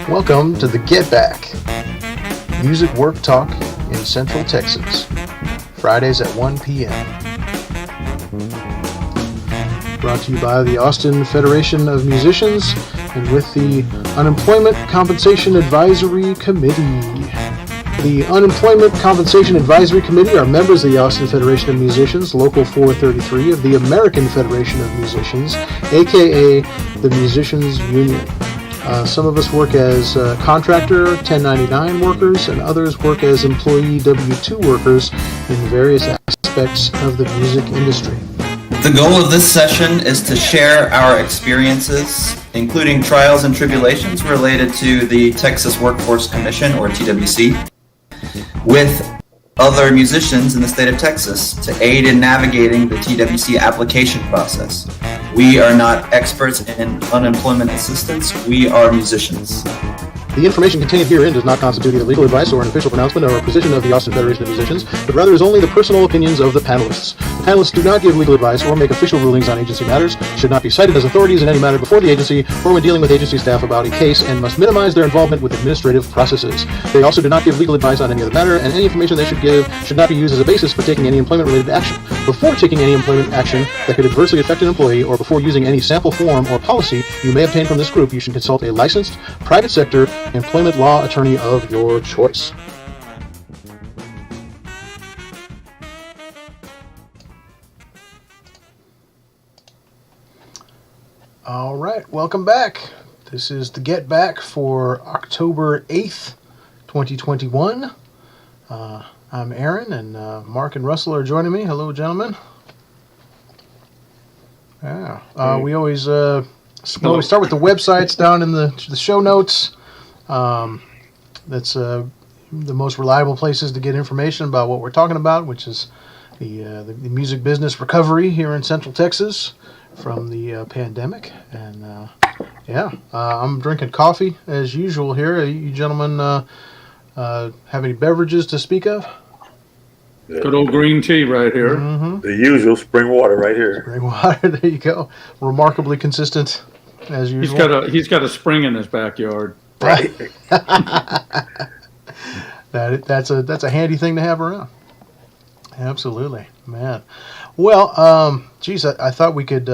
Welcome to the Get Back, music work talk in Central Texas, Fridays at 1 p.m. Brought to you by the Austin Federation of Musicians and with the Unemployment Compensation Advisory Committee. The Unemployment Compensation Advisory Committee are members of the Austin Federation of Musicians, Local 433 of the American Federation of Musicians, aka the Musicians Union. Some of us work as contractor 1099 workers, and others work as employee W-2 workers in various aspects of the music industry. The goal of this session is to share our experiences, including trials and tribulations related to the Texas Workforce Commission, or TWC, with other musicians in the state of Texas to aid in navigating the TWC application process. We are not experts in unemployment assistance. We are musicians. The information contained herein does not constitute either legal advice or an official pronouncement or a position of the Austin Federation of Musicians, but rather is only the personal opinions of the panelists. The panelists do not give legal advice or make official rulings on agency matters, should not be cited as authorities in any matter before the agency or when dealing with agency staff about a case, and must minimize their involvement with administrative processes. They also do not give legal advice on any other matter, and any information they should give should not be used as a basis for taking any employment-related action. Before taking any employment action that could adversely affect an employee, or before using any sample form or policy you may obtain from this group, you should consult a licensed, private sector, employment law attorney of your choice. All right, welcome back. This is the Get Back for October 8th, 2021. I'm Aaron, and Mark and Russell are joining me. Hello, gentlemen. Yeah, we always start with the websites down in the show notes. That's the most reliable places to get information about what we're talking about, which is the music business recovery here in Central Texas from the pandemic. And I'm drinking coffee as usual here. You gentlemen have any beverages to speak of? Good old green tea right here. Mm-hmm. The usual spring water right here. Spring water, there you go. Remarkably consistent as usual. He's got a spring in his backyard. Right. That's a handy thing to have around. Absolutely, man. Well, I thought we could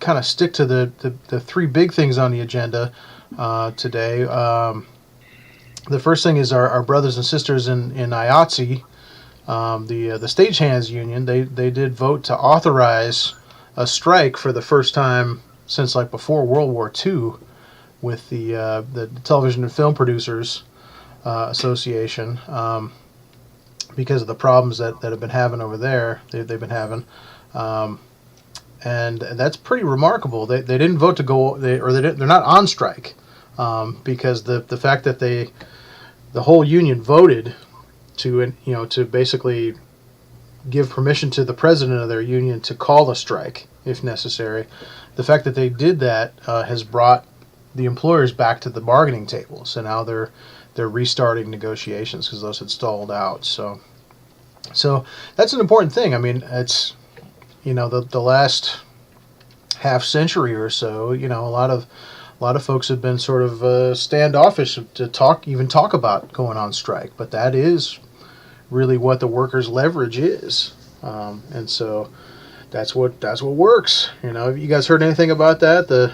kind of stick to the three big things on the agenda today. The first thing is our brothers and sisters in IATSE, the Stagehands union. They did vote to authorize a strike for the first time since like before World War II, with the Television and Film Producers Association, because of the problems that have been having over there. They've been having, and that's pretty remarkable. They didn't vote to go. They're not on strike, because the fact that the whole union voted to basically give permission to the president of their union to call a strike if necessary. The fact that they did that has brought the employers back to the bargaining table. So now they're restarting negotiations because those had stalled out. So that's an important thing. I mean, it's the last half century or so. A lot of folks have been sort of standoffish to talk about going on strike, but that is really what the workers' leverage is, and so that's what works. Have you guys heard anything about that? The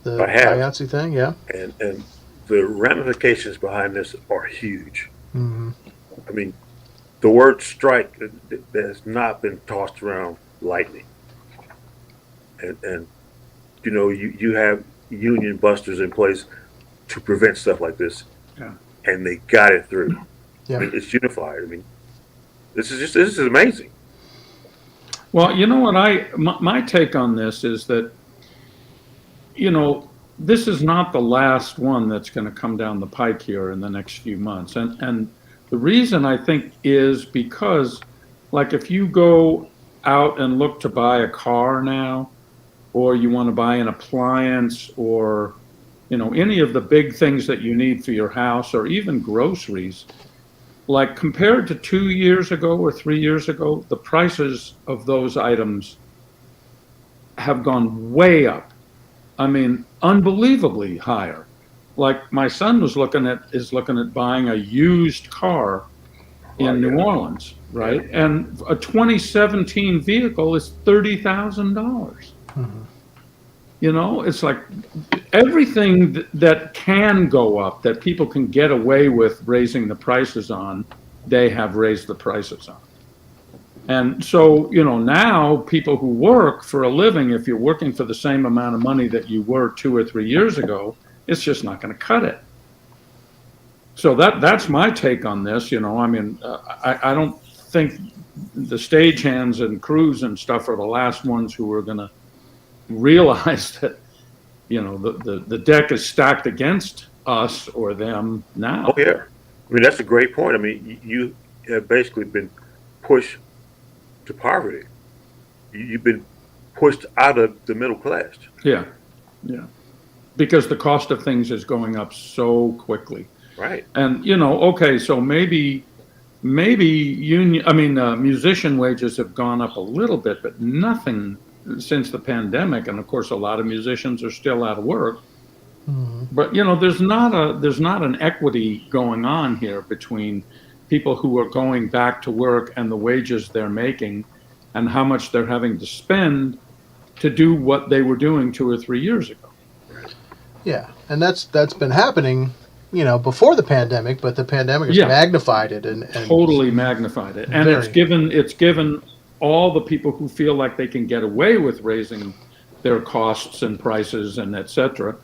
IATSE thing, yeah. And the ramifications behind this are huge. Mm-hmm. I mean, the word strike has not been tossed around lightly, and you have union busters in place to prevent stuff like this, and they got it through. Yeah. I mean, it's unified. I mean, this is amazing. Well, you know what my take on this is that, this is not the last one that's going to come down the pike here in the next few months, and the reason I think is because, like, if you go out and look to buy a car now, or you want to buy an appliance, or any of the big things that you need for your house, or even groceries, like compared to 2 years ago or 3 years ago, the prices of those items have gone way up. I mean, unbelievably higher. like my son is looking at buying a used car in New Orleans, right? And a 2017 vehicle is $30,000. You know, it's like everything that can go up, that people can get away with raising the prices on, they have raised the prices on. And so, you know, now people who work for a living, if you're working for the same amount of money that you were 2 or 3 years ago, it's just not going to cut it. So that's my take on this. You know, I mean, I don't think the stagehands and crews and stuff are the last ones who are going to realize that, you know, the deck is stacked against us or them now. Oh yeah, I mean that's a great point. I mean you have basically been pushed to poverty. You've been pushed out of the middle class. Yeah, yeah, because the cost of things is going up so quickly. Right. And you know, okay, so maybe musician wages have gone up a little bit, but nothing since the pandemic. And of course, a lot of musicians are still out of work. But you know, there's not an equity going on here between people who are going back to work and the wages they're making, and how much they're having to spend to do what they were doing 2 or 3 years ago. Yeah, and that's been happening, you know, before the pandemic, but the pandemic has magnified it and totally magnified it, and it's given all the people who feel like they can get away with raising their costs and prices and etc.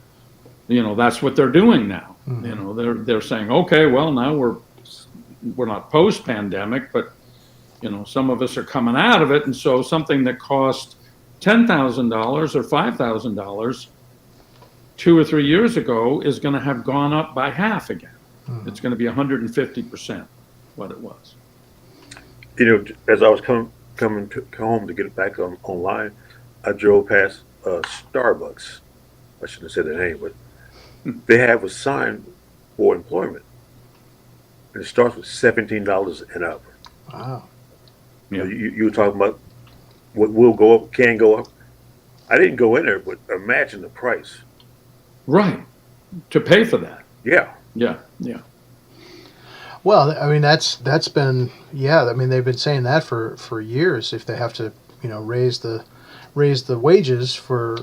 You know, that's what they're doing now. You know, they're saying, okay, well, now we're not post-pandemic, but you know, some of us are coming out of it, and so something that cost $10,000 or $5,000 2 or 3 years ago is going to have gone up by half again. It's going to be 150% what it was. You know, as I was coming home to get it back online, I drove past Starbucks. I shouldn't have said their name, but they have a sign for employment, and it starts with $17 and up. Wow. Yeah. You were talking about what will go up, can go up. I didn't go in there, but imagine the price. Right. To pay for that. Yeah. Yeah. Yeah. Well, I mean that's been I mean they've been saying that for years. If they have to, you know, raise the wages for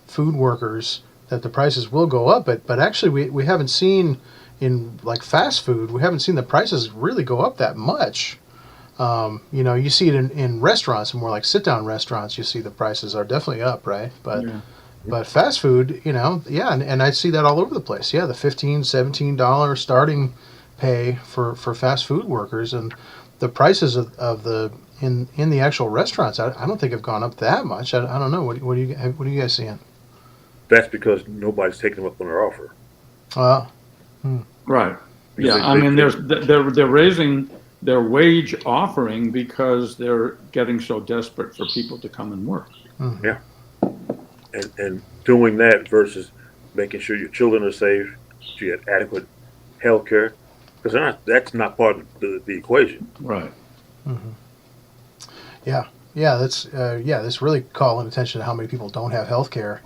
food workers, that the prices will go up. But actually we haven't seen in like fast food, we haven't seen the prices really go up that much. You know, you see it in restaurants, more like sit down restaurants. You see the prices are definitely up, right? But fast food, you know, and I see that all over the place. Yeah, the $15, $17 starting pay for fast food workers, and the prices of the in the actual restaurants, I don't think have gone up that much. I don't know. What are you guys seeing? That's because nobody's taking them up on their offer. Right. Yeah. I mean, they're raising their wage offering because they're getting so desperate for people to come and work. Yeah. And doing that versus making sure your children are safe, you have adequate health care, because that's not part of the equation. Right. Yeah. That's really calling attention to how many people don't have health care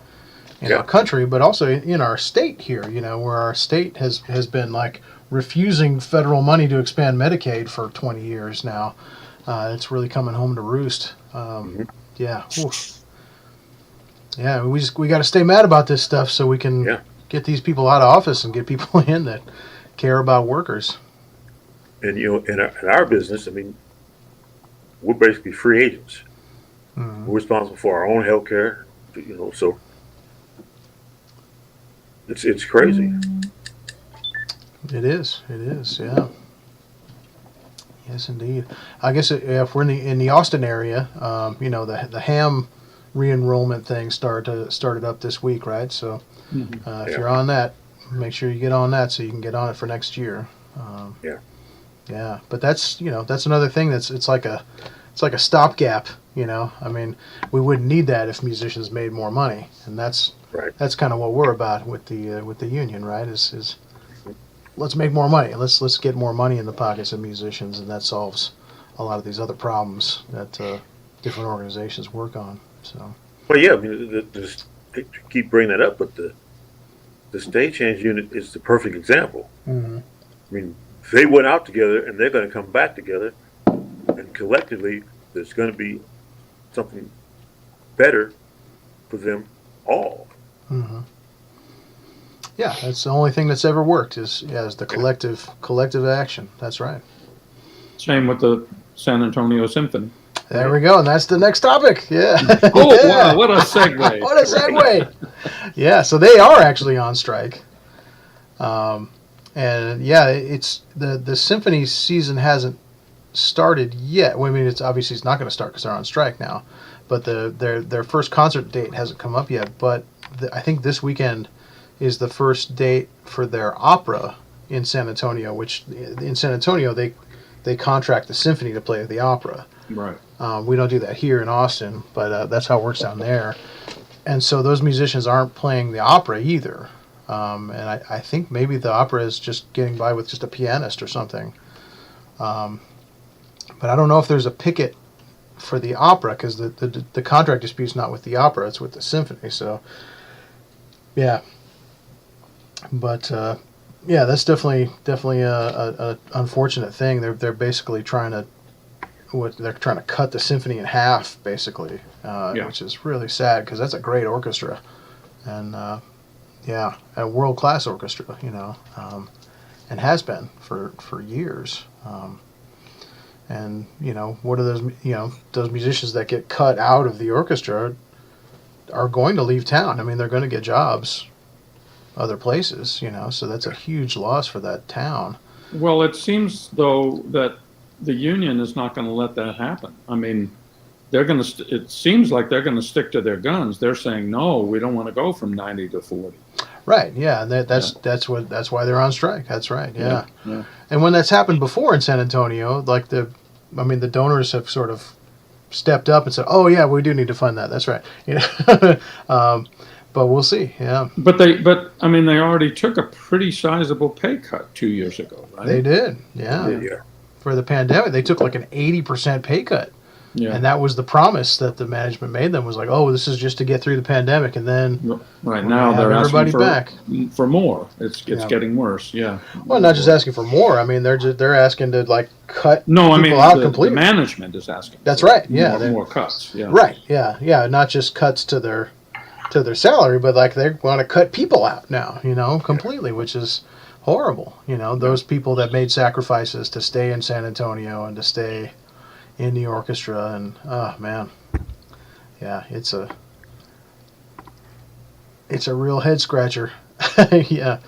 in our country, but also in our state here, you know, where our state has been like refusing federal money to expand Medicaid for 20 years now. It's really coming home to roost. Yeah. Oof. Yeah, we got to stay mad about this stuff so we can get these people out of office and get people in that care about workers. And you know, in our business, I mean, we're basically free agents. We're responsible for our own health care, you know, so it's crazy. It is, yeah. Yes, indeed. I guess if we're in the Austin area, you know, the ham re-enrollment thing started up this week, right? So if you're on that, make sure you get on that so you can get on it for next year. Yeah, but that's another thing it's like a stopgap. You know, I mean, we wouldn't need that if musicians made more money, and that's kind of what we're about with the union, right? Is let's make more money. Let's get more money in the pockets of musicians, and that solves a lot of these other problems that different organizations work on. So. Well, yeah, I mean, just keep bringing that up, but the Stagehands unit is the perfect example. Mm-hmm. I mean, they went out together, and they're going to come back together, and collectively, there's going to be something better for them all. Mm-hmm. Yeah, that's the only thing that's ever worked is the collective action. That's right. Same with the San Antonio Symphony. There we go, and that's the next topic. Yeah. Oh, Yeah. wow, what a segue. What a segue. Yeah, so they are actually on strike. And yeah, it's the symphony season hasn't started yet. Well, I mean, it's not going to start because they're on strike now. But their first concert date hasn't come up yet. But I think this weekend is the first date for their opera in San Antonio. Which in San Antonio they contract the symphony to play the opera. Right. We don't do that here in Austin, but that's how it works down there. And so those musicians aren't playing the opera either. And I think maybe the opera is just getting by with just a pianist or something. But I don't know if there's a picket for the opera because the contract dispute's not with the opera, it's with the symphony. So, yeah. But, yeah, that's definitely a unfortunate thing. They're basically trying to cut the symphony in half, basically, which is really sad because that's a great orchestra. And, yeah, a world-class orchestra, and has been for years. And, what are those, those musicians that get cut out of the orchestra are going to leave town. I mean, they're going to get jobs other places, so that's a huge loss for that town. Well, it seems, though, that the union is not going to let that happen. I mean, they're going to. It seems like they're going to stick to their guns. They're saying, no, we don't want to go from 90 to 40. Right. Yeah. And that's why they're on strike. That's right. Yeah. Yeah. And when that's happened before in San Antonio, like the donors have sort of stepped up and said, oh yeah, we do need to fund that. That's right. But we'll see. Yeah. But they already took a pretty sizable pay cut 2 years ago, right? They did. Yeah. Yeah. For the pandemic, they took like an 80% pay cut. Yeah. And that was the promise that the management made them was like, oh, this is just to get through the pandemic, and then right now they're everybody asking for more. It's Yeah. getting worse. Yeah. Well, not just asking for more. I mean, they're asking to like cut No, I mean people out the completely. management is asking. That's for right. Yeah. more cuts. Yeah. Right. Yeah. Yeah. Not just cuts to their salary, but like they want to cut people out now. Completely, which is horrible. Those people that made sacrifices to stay in San Antonio and to stay in the orchestra, and oh man, yeah, it's a real head scratcher. Yeah.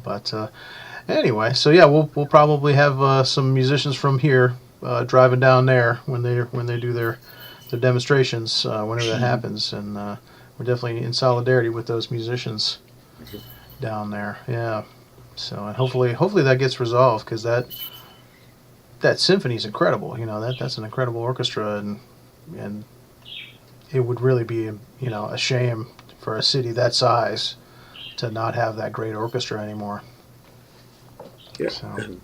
But anyway, so yeah, we'll probably have some musicians from here driving down there when they do their demonstrations whenever that happens, and we're definitely in solidarity with those musicians down there. Yeah. So and hopefully that gets resolved because that symphony is incredible. That's an incredible orchestra, and it would really be a shame for a city that size to not have that great orchestra anymore. Yeah. So. And,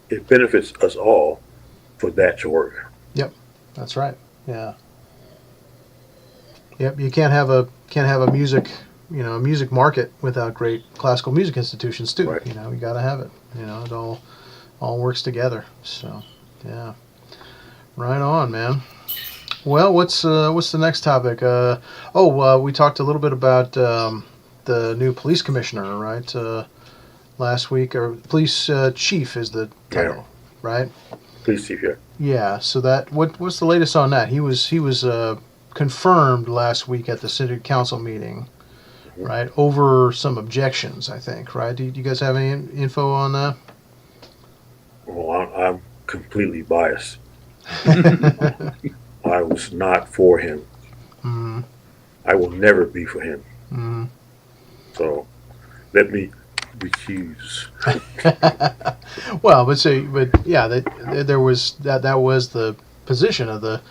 it benefits us all for that to work. Yep, that's right. Yeah. Yep, you can't have a music music market without great classical music institutions too. Right. You got to have it. It all works together. So, yeah. Right on, man. Well, what's the next topic? We talked a little bit about the new police commissioner, right? Last week, or police chief is the title, right? Police chief, yeah. Yeah. So what's the latest on that? He was confirmed last week at the city council meeting, right? Over some objections, I think, right? Do you guys have any info on that? Well, I'm completely biased. I was not for him. Mm-hmm. I will never be for him. Mm-hmm. So let me recuse. Well, but yeah, there was that was the position of the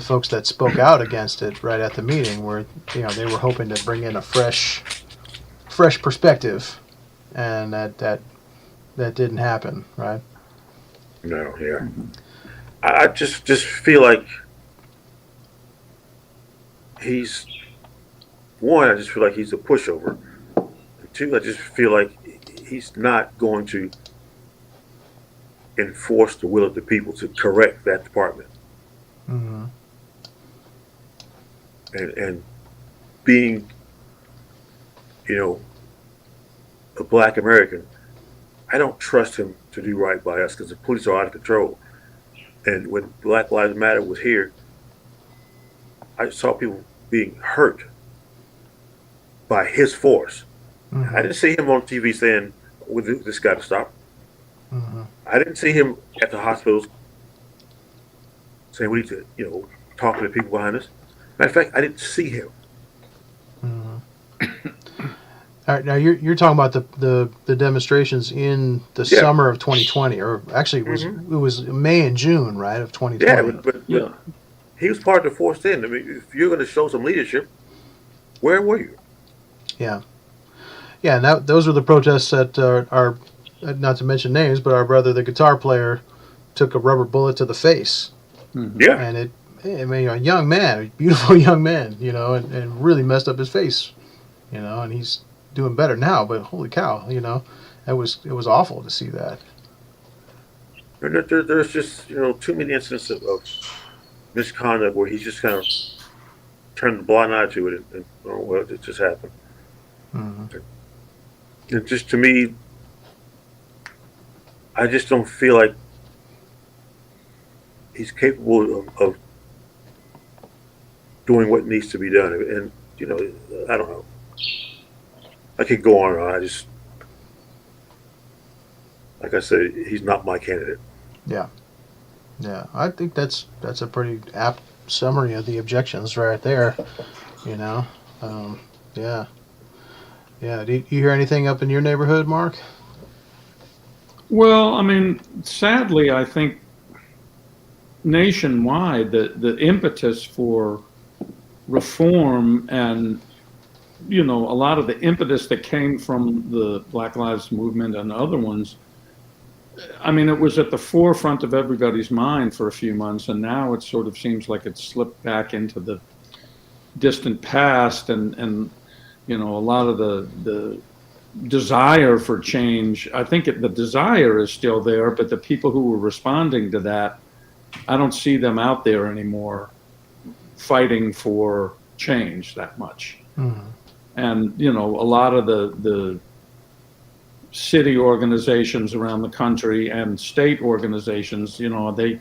folks that spoke out against it right at the meeting, where they were hoping to bring in a fresh perspective, and that didn't happen, right? No, yeah. I just feel like he's one, I just feel like he's a pushover. And two, I just feel like he's not going to enforce the will of the people to correct that department. Mm-hmm. And being, a black American, I don't trust him to do right by us because the police are out of control. And when Black Lives Matter was here, I saw people being hurt by his force. Mm-hmm. I didn't see him on TV saying, well, this got to stop. Mm-hmm. I didn't see him at the hospitals saying we need to, talk to the people behind us. Matter of fact, I didn't see him. Mm-hmm. All right, now you're talking about the demonstrations in the summer of 2020, or actually it was May and June, right, of 2020. Yeah, but he was part of the force then. I mean, if you're going to show some leadership, where were you? Yeah, and those were the protests that our not to mention names, but our brother, the guitar player, took a rubber bullet to the face. Mm-hmm. Yeah, and a young man, a beautiful young man, and really messed up his face, and he's doing better now, but holy cow, it was awful to see that. There's just too many instances of misconduct where he's just kind of turned a blind eye to it, and well, it just happened. Mm-hmm. And just to me, I just don't feel like he's capable of doing what needs to be done. And I don't know. I could go on and on. I just, like I said, he's not my candidate. Yeah. I think that's a pretty apt summary of the objections right there. Yeah. Do you hear anything up in your neighborhood, Mark? Well, I mean, sadly, I think nationwide, the impetus for reform and a lot of the impetus that came from the Black Lives Movement and other ones, I mean, it was at the forefront of everybody's mind for a few months, and now it sort of seems like it's slipped back into the distant past, and a lot of the desire for change. I think the desire is still there, but the people who were responding to that, I don't see them out there anymore fighting for change that much. Mm-hmm. And, a lot of the city organizations around the country and state organizations, they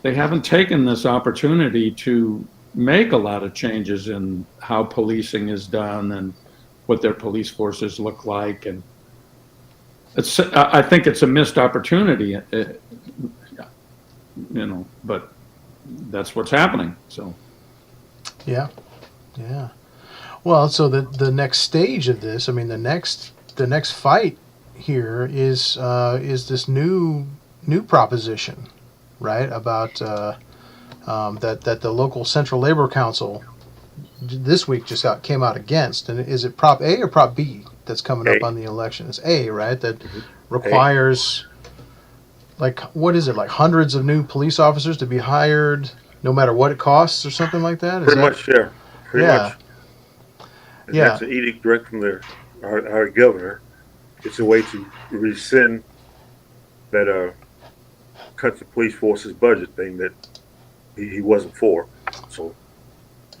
haven't taken this opportunity to make a lot of changes in how policing is done and what their police forces look like. And I think it's a missed opportunity, but that's what's happening. So. Yeah. Well, so the next stage of this, I mean, the next fight here is this new proposition, right? About that the local Central Labor Council this week just came out against. And is it Prop A or Prop B that's coming up on the election? It's A, right? That requires like hundreds of new police officers to be hired, no matter what it costs, or something like that. Pretty much. And yeah. that's an edict direct from our governor. It's a way to rescind that cut the police force's budget thing that he wasn't for. So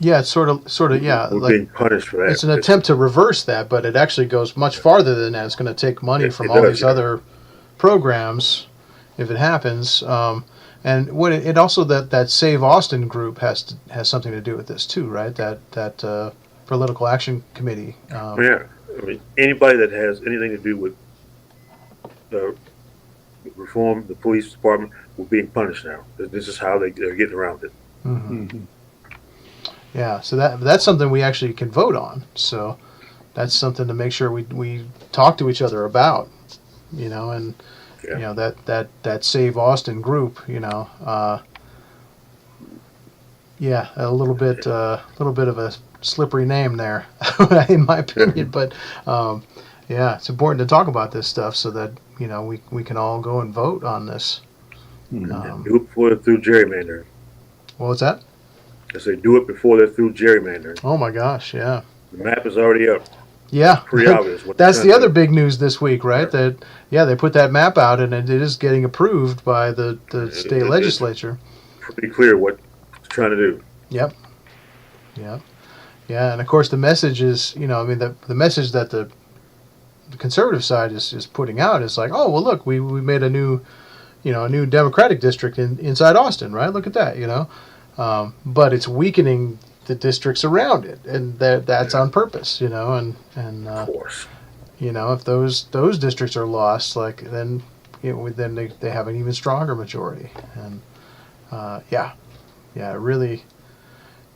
yeah, it's sort of yeah. We're being punished for that. It's an attempt to reverse that, but it actually goes much farther than that. It's going to take money from all these other programs if it happens. And what it also that Save Austin group has something to do with this too, right? That political action committee. Yeah, I mean anybody that has anything to do with reform the police department will being punished now. This is how they're getting around it. Mm-hmm. Mm-hmm. Yeah, so that's something we actually can vote on. So that's something to make sure we talk to each other about, and that Save Austin group, a little bit of a slippery name there, in my opinion. But it's important to talk about this stuff so that we can all go and vote on this. Do it before they're through gerrymandering. What was that? I say do it before they're through gerrymandering. Oh my gosh, yeah. The map is already up. Yeah, Pretty obvious what they're that's trying the to other do. big news this week, right? Yeah. That they put that map out and it is getting approved by the state It's legislature. pretty clear what it's trying to do. Yep. Yep. Yeah, and of course the message is, I mean, the message that the conservative side is putting out is like, oh well, look, we made a new Democratic district inside Austin, right? Look at that, but it's weakening the districts around it, and that's on purpose, and Of course. if those districts are lost, like then then they have an even stronger majority, and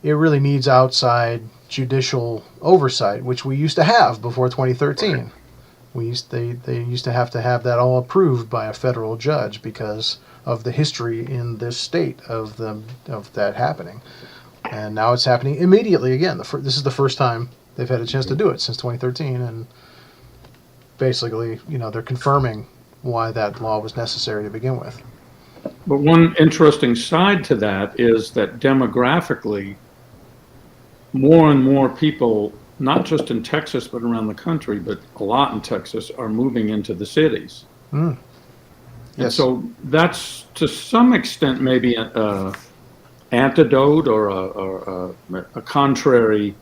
it really needs outside judicial oversight, which we used to have before 2013. Right. They used to have that all approved by a federal judge because of the history in this state of that happening, and now it's happening immediately again. This is the first time they've had a chance to do it since 2013, and basically, they're confirming why that law was necessary to begin with. But one interesting side to that is that demographically, more and more people, not just in Texas, but around the country, but a lot in Texas, are moving into the cities. Mm. And Yes. so that's to some extent maybe an antidote or a contrary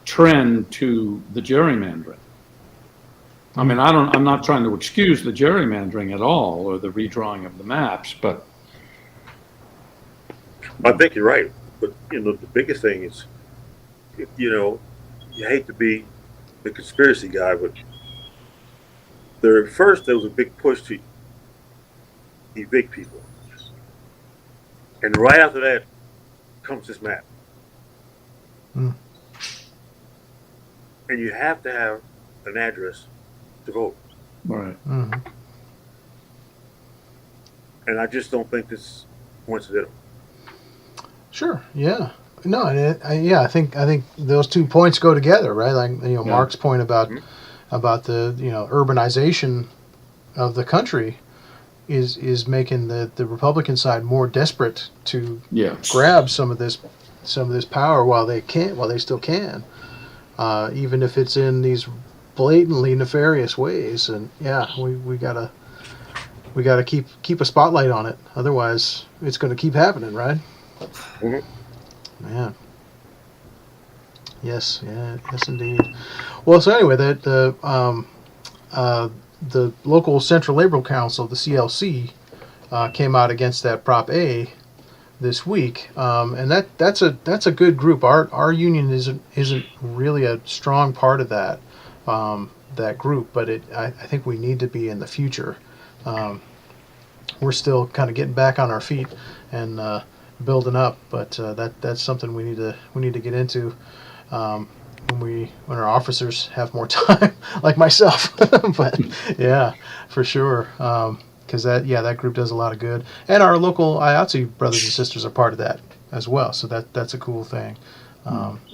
trend to the gerrymandering. I mean, I'm not trying to excuse the gerrymandering at all or the redrawing of the maps, but I think you're right. But, the biggest thing is, you hate to be the conspiracy guy, but first there was a big push to evict people. And right after that comes this map. Mm. And you have to have an address to vote. right. Mm-hmm. And I just don't think this is coincidental. Sure. Yeah. No. And I think those 2 points go together, right? Like Yeah. Mark's point about the urbanization of the country is making the Republican side more desperate to Yeah. grab some of this power while they still can, even if it's in these blatantly nefarious ways. And we gotta keep a spotlight on it, otherwise it's going to keep happening, right? Mhm. Man. Yes, indeed. Well, so anyway, the local Central Labor Council, the CLC, came out against that Prop A this week, and that's a good group. Our union isn't really a strong part of that group, but I think we need to be in the future. We're still kind of getting back on our feet and building up, but that's something we need to get into when our officers have more time, like myself. But yeah, for sure, because that group does a lot of good, and our local IATSE brothers and sisters are part of that as well. So that's a cool thing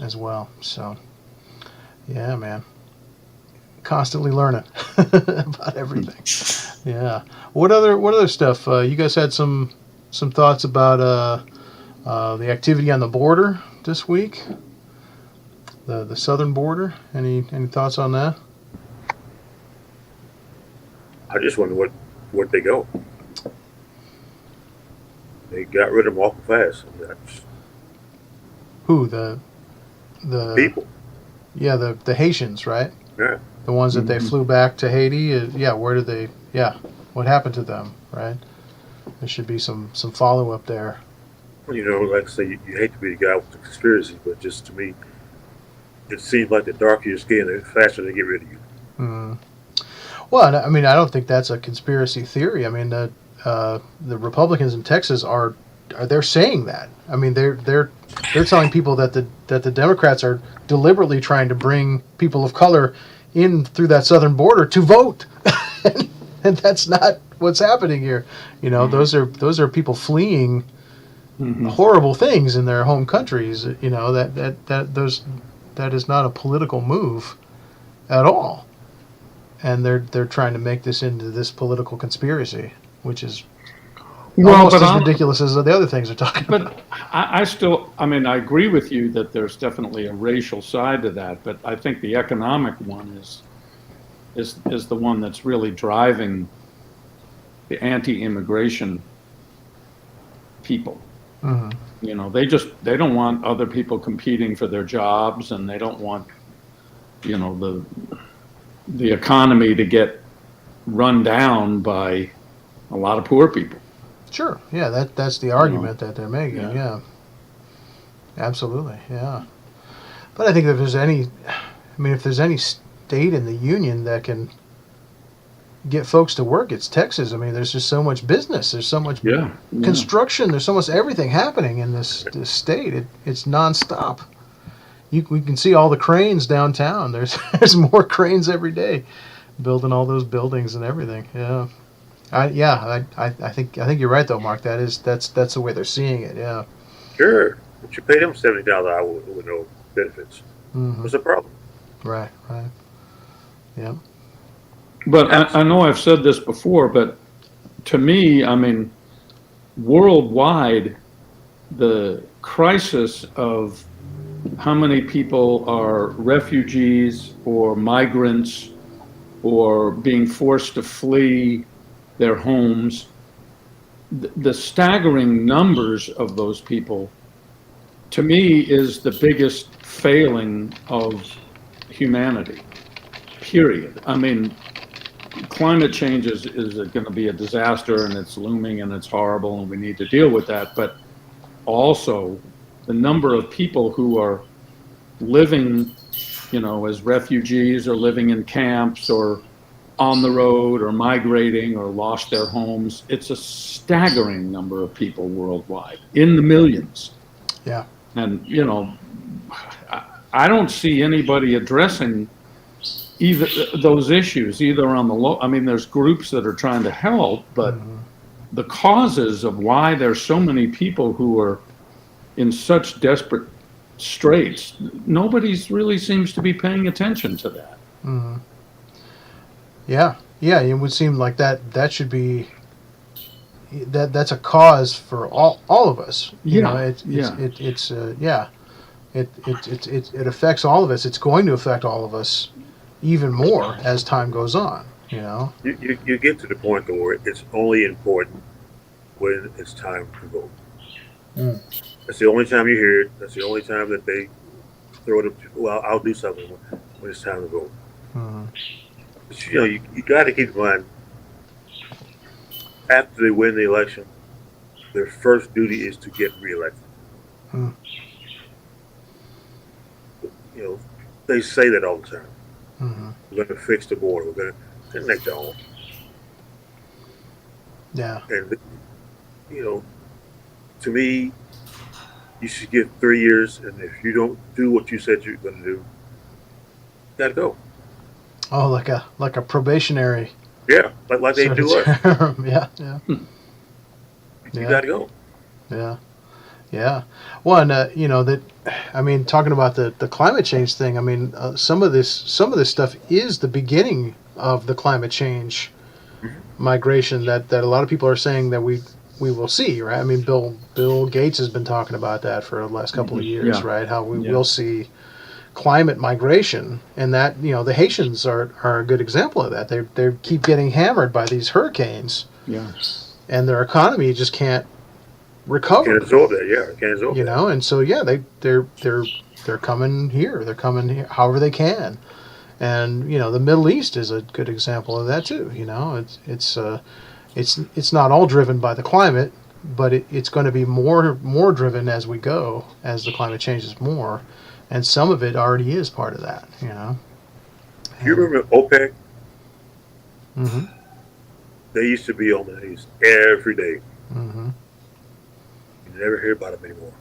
as well. So yeah, man, constantly learning about everything. Yeah. What other stuff? You guys had some thoughts about the activity on the border this week, the southern border. Any thoughts on that? I just wonder where'd they go. They got rid of them awful fast. That's Who the people. Yeah, the Haitians, right? Yeah. The ones that they flew back to Haiti. Where did they? Yeah, what happened to them? Right. There should be some follow up there. Like I say, you hate to be the guy with the conspiracy, but just to me, it seems like the darker your skin, the faster they get rid of you. Mm. Well, I mean, I don't think that's a conspiracy theory. I mean, the Republicans in Texas they're saying that. I mean, they're telling people that the Democrats are deliberately trying to bring people of color in through that southern border to vote, and that's not what's happening here. Those are people fleeing horrible things in their home countries. That is not a political move at all, and they're trying to make this into this political conspiracy, which is almost but as ridiculous as the other things they're talking about. But I still, I mean, I agree with you that there's definitely a racial side to that, but I think the economic one is the one that's really driving the anti-immigration people. Mhm. You know, they don't want other people competing for their jobs, and they don't want, you know, the economy to get run down by a lot of poor people. Sure. Yeah, that's the argument that they're making. Yeah. Yeah. Absolutely. Yeah. But I think if there's any, I mean, if there's any state in the union that can get folks to work, it's Texas. I mean, there's just so much business. There's so much Yeah. construction. There's so much everything happening in this state. It's nonstop. We can see all the cranes downtown. There's more cranes every day, building all those buildings and everything. Yeah. I think you're right though, Mark. That's the way they're seeing it. Yeah. Sure, but you pay them $70 an hour with no benefits. Mm-hmm. What's the problem? Right. Yeah. But I know I've said this before, but to me, I mean, worldwide, the crisis of how many people are refugees or migrants or being forced to flee their homes, the staggering numbers of those people, to me, is the biggest failing of humanity, period. I mean, climate change is going to be a disaster, and it's looming, and it's horrible, and we need to deal with that. But also, the number of people who are living, you know, as refugees or living in camps or on the road or migrating or lost their homes, it's a staggering number of people worldwide, in the millions. Yeah. And, you know, I don't see anybody addressing either those issues, either on the low. I mean, there's groups that are trying to help, but the causes of why there's so many people who are in such desperate straits, nobody's really seems to be paying attention to that. Mm-hmm. Yeah. It would seem like that should be that's a cause for all of us. You know, it affects all of us. It's going to affect all of us even more as time goes on. You know, you get to the point though where it's only important when it's time to vote. That's the only time you hear it. That's the only time that they throw it up. Well, I'll do something when it's time to vote. But, you know, you got to keep in mind, after they win the election, their first duty is to get reelected. You know, they say that all the time. We're going to fix the border. We're going to connect the home. Yeah. And, you know, to me, you should get 3 years, and if you don't do what you said you're going to do, you got to go. Oh, like a probationary. Yeah, like they do us. Yeah. You got to go. Yeah. Well, and you know that. I mean, talking about the climate change thing. I mean, some of this stuff is the beginning of the climate change migration that a lot of people are saying that we will see. Right. I mean, Bill Gates has been talking about that for the last couple of years. Yeah. Right. How we will see climate migration, and that, you know, the Haitians are a good example of that. They keep getting hammered by these hurricanes. Yeah. And their economy just can't recover. Can't absorb that. Yeah, can't absorb. You know, and so they're coming here. They're coming here however they can. And you know, the Middle East is a good example of that too. You know, it's not all driven by the climate, but it's going to be more driven as we go, as the climate changes more. And some of it already is part of that, you know. Do you remember OPEC? Mm-hmm. They used to be on the news every day. Mm-hmm. You never hear about them anymore.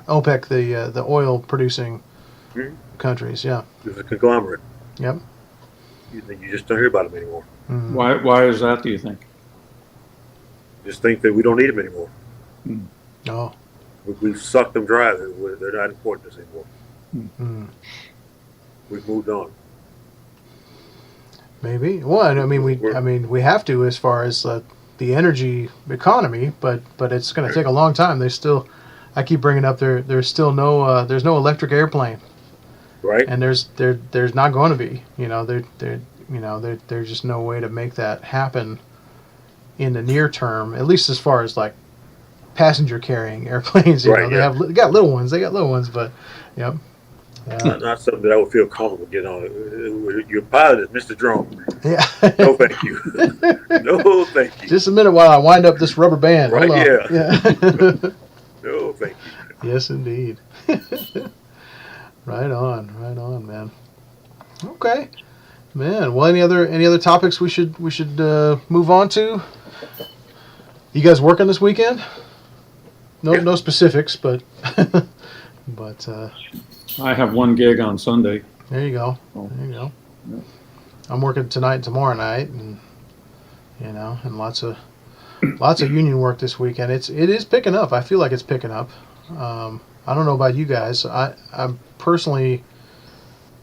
OPEC, the oil producing countries, yeah. It's a conglomerate. Yep. You just don't hear about them anymore. Mm-hmm. Why is that, do you think? Just think that we don't need them anymore. Oh. We've sucked them dry. They're not important to us anymore. Mm-hmm. We've moved on. Maybe. Well, I mean, we have to as far as the energy economy, but it's going to take a long time. I keep bringing up there's still there's no electric airplane, Right. and there's not going to be. There's just no way to make that happen in the near term, at least as far as like passenger carrying airplanes. Right, yeah. They got little ones, but yep. Not something that I would feel comfortable getting on. Your pilot is Mr. Drone. Yeah. No, thank you. No, thank you. Just a minute while I wind up this rubber band. Right, Hold on. yeah. No, thank you. Yes, indeed. Right on, man. Okay, man. Well, any other topics we should move on to? You guys working this weekend? No, Yeah. no specifics, but but I have one gig on Sunday. there you go. Oh. There you go. Yeah. I'm working tonight and tomorrow night, and and lots of union work this weekend. It is picking up. I feel like it's picking up. I don't know about you guys. I'm personally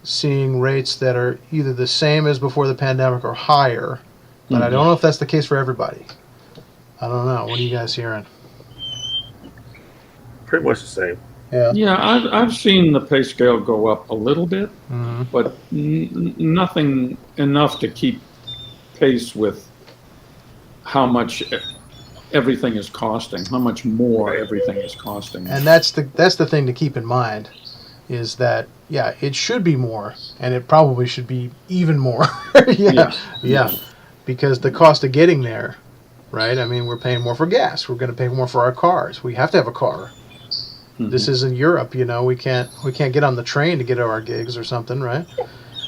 seeing rates that are either the same as before the pandemic or higher, but I don't know if that's the case for everybody. I don't know. What are you guys hearing? Pretty much the same. Yeah. Yeah, I've seen the pay scale go up a little bit, Mm-hmm. but nothing enough to keep pace with how much everything is costing, how much more everything is costing. And that's the thing to keep in mind, is that it should be more, and it probably should be even more. Yeah, because the cost of getting there, right? I mean, we're paying more for gas. We're going to pay more for our cars. We have to have a car. Mhm. This is in Europe, we can't get on the train to get to our gigs or something, right?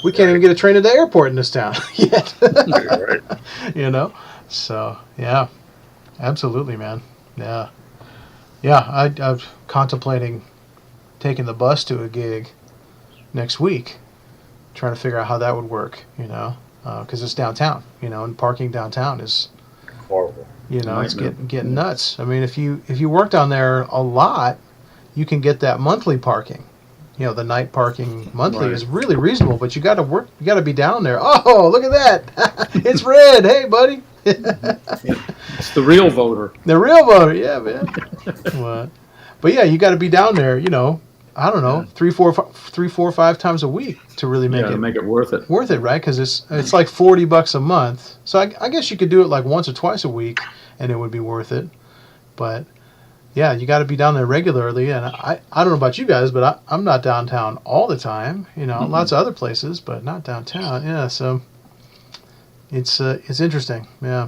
We can't even get a train to the airport in this town yet. Right. So yeah, absolutely, man. I'm contemplating taking the bus to a gig next week, trying to figure out how that would work, because it's downtown, and parking downtown is, Horrible. it's Nightmare. getting nuts. I mean, if you work down there a lot, you can get that monthly parking. The night parking monthly Right. is really reasonable, but you got to be down there. Oh, look at that. It's red. Hey, buddy. It's the real voter. The real voter. Yeah, man. What? But yeah, you got to be down there, I don't know, 3, 4, 5 times a week to really make To it make it worth it. worth it, right? Because it's like $40 a month. So I guess you could do it like once or twice a week, and it would be worth it. But yeah, you got to be down there regularly. And I don't know about you guys, but I'm not downtown all the time. Lots of other places, but not downtown. Yeah, so it's interesting. Yeah,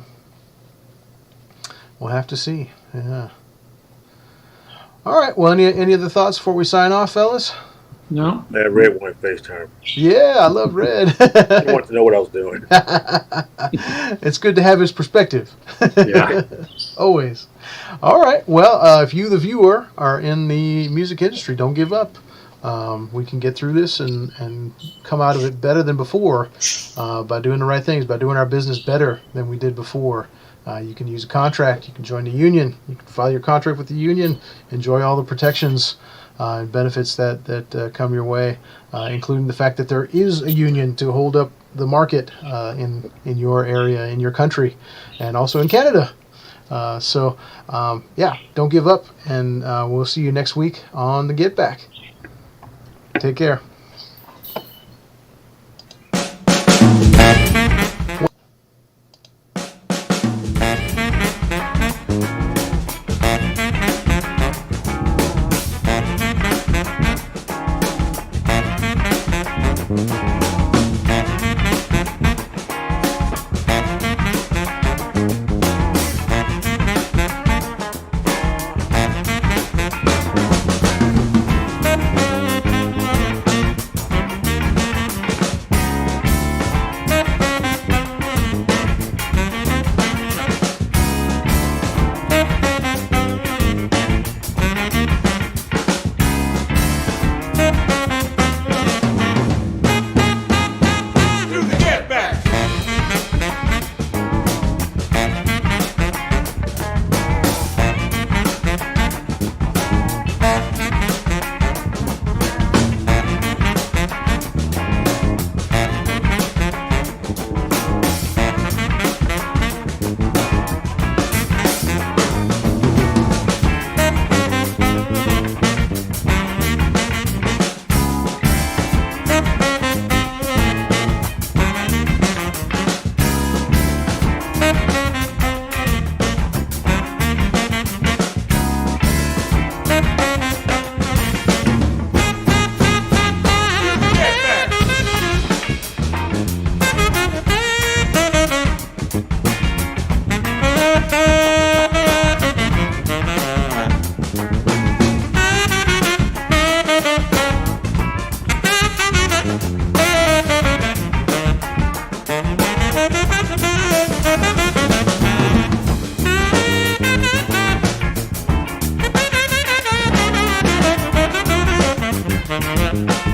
we'll have to see. Yeah. All right. Well, any other thoughts before we sign off, fellas? No? That red one FaceTime. Yeah, I love Red. He wanted to know what I was doing. It's good to have his perspective. Yeah. Always. All right. Well, if you, the viewer, are in the music industry, don't give up. We can get through this and come out of it better than before by doing the right things, by doing our business better than we did before. You can use a contract. You can join the union. You can file your contract with the union. Enjoy all the protections and benefits that come your way, including the fact that there is a union to hold up the market in your area, in your country, and also in Canada. So don't give up, and we'll see you next week on the Get Back. Take care. you.